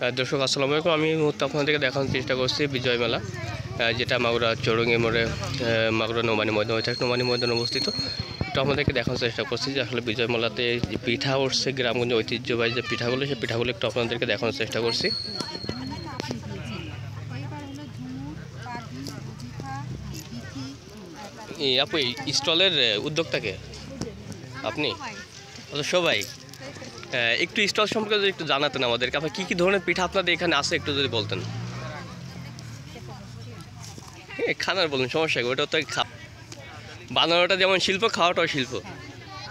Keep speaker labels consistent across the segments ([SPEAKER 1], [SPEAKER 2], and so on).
[SPEAKER 1] দর্শক আসসালামু আলাইকুম। আমি এই মুহূর্তে আপনাদেরকে দেখানোর চেষ্টা করছি বিজয় মেলা, যেটা মাগুরা চৌরঙ্গি মোড়ে মাগুরা নোমানী ময়দান নোমানী ময়দান অবস্থিত। একটু আপনাদেরকে দেখানোর চেষ্টা করছি যে আসলে বিজয় মেলাতে যে পিঠা উঠছে, গ্রামগঞ্জে ঐতিহ্যবাহী যে পিঠাগুলো, সেই পিঠাগুলো একটু আপনাদেরকে দেখানোর চেষ্টা করছি। আপু, এই স্টলের উদ্যোক্তাকে আপনি সবাই একটু স্টল সম্পর্কে যদি একটু জানাতেন আমাদেরকে, আপনার কী কী ধরনের পিঠা আপনাদের এখানে আছে একটু যদি বলতেন। খানার বলুন, সমস্যা কি, ওটা তো বানানোটা যেমন শিল্প, খাওয়াটাও শিল্প।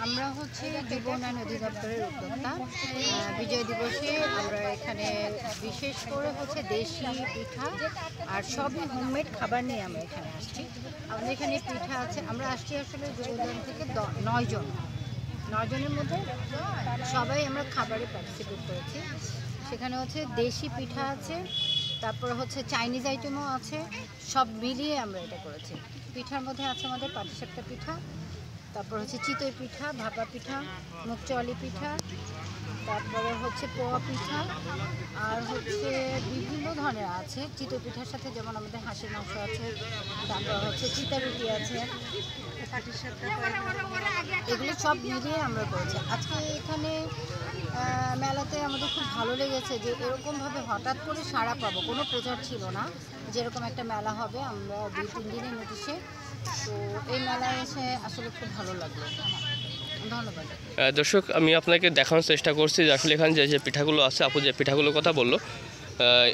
[SPEAKER 2] আমরা হচ্ছে যুব উন্নয়ন অধিদপ্তরের উদ্যোক্তা। বিজয় দিবসে আমরা এখানে বিশেষ করে হচ্ছে দেশি পিঠা আর সবই হোমমেড খাবার নিয়ে আমরা এখানে আসছি। আমাদের এখানে পিঠা আছে, আমরা আসছি আসলে যুব উন্নয়ন থেকে 9 জনের মধ্যে সবাই আমরা খাবারে পার্টিসিপেট করেছি। সেখানে হচ্ছে দেশি পিঠা আছে, তারপরে হচ্ছে চাইনিজ আইটেমও আছে, সব মিলিয়ে আমরা এটা করেছি। পিঠার মধ্যে আছে আমাদের পাটিসাপটা পিঠা, তারপর হচ্ছে চিতই পিঠা, ভাপা পিঠা, মুগচলি পিঠা, তারপরে হচ্ছে পোয়া পিঠা, আর হচ্ছে বিভিন্ন ধরনের আছে। চিতই পিঠার সাথে যেমন আমাদের হাঁসের মাংস আছে, তারপর হচ্ছে চিতা রুটি আছে, এগুলো সব মিলিয়ে আমরা করেছি। আজকে এখানে মেলাতে আমাদের খুব ভালো লেগেছে যে এরকমভাবে হঠাৎ করে সাড়া পাবো, কোনো প্রচার ছিল না যেরকম একটা মেলা হবে। আমরা 2-3 দিনের নোটিশে, তো এই মেলায় এসে আসলে খুব ভালো লাগলো। ধন্যবাদ।
[SPEAKER 1] দর্শক, আমি আপনাকে দেখানোর চেষ্টা করছি যে আসলে এখানে যে পিঠাগুলো আছে, আপু যে পিঠাগুলোর কথা বললো,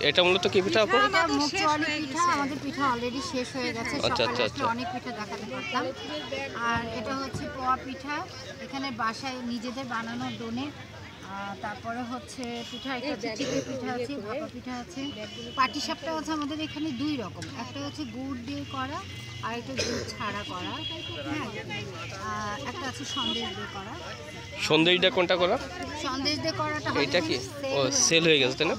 [SPEAKER 1] এটা মূলত কি পিঠা আপু?
[SPEAKER 2] এটা মুগচলি পিঠা। আমাদের পিঠা অলরেডি শেষ হয়ে গেছে, সকালে অনেক পিঠা দেখাতে পারতাম। আর এটা হচ্ছে পোয়া পিঠা, এখানে বাসায় নিজেদের বানানো ডোনে। তারপরে হচ্ছে পিঠা, একটা চিতই পিঠা আছে, ভাপা পিঠা আছে, পাটিসাপটা আছে। আমাদের এখানে 2 রকম, একটা হচ্ছে গুড় দিয়ে করা আর একটা গুড় ছাড়া করা। হ্যাঁ, একটা আছে সন্দেশ দিয়ে করা।
[SPEAKER 1] সন্দেশটা কোনটা করা?
[SPEAKER 2] সন্দেশ দিয়ে করাটা
[SPEAKER 1] এটা কি ও সেল হয়ে গেছে, তাই না?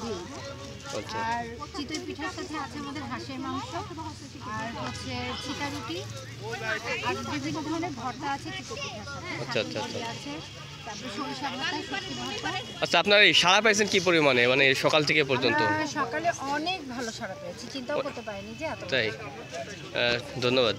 [SPEAKER 1] আচ্ছা।
[SPEAKER 2] আর চিতই পিঠার সাথে আছে আমাদের হাঁসের মাংস, আর হচ্ছে চিতা রুটি, আর বিভিন্ন ধরনের ভর্তা আছে চিতই পিঠার সাথে।
[SPEAKER 1] আচ্ছা আচ্ছা আচ্ছা
[SPEAKER 2] আছে, তারপরে সরিষা ভর্তা, শুটকি ভর্তা।
[SPEAKER 1] আচ্ছা, আপনার এই সাড়া পাইছেন কি পরিমাণে, মানে সকাল থেকে পর্যন্ত?
[SPEAKER 2] সকালে অনেক ভালো সাড়া পেয়েছি, চিন্তাও করতে পারিনি যে এত।
[SPEAKER 1] তাই, ধন্যবাদ।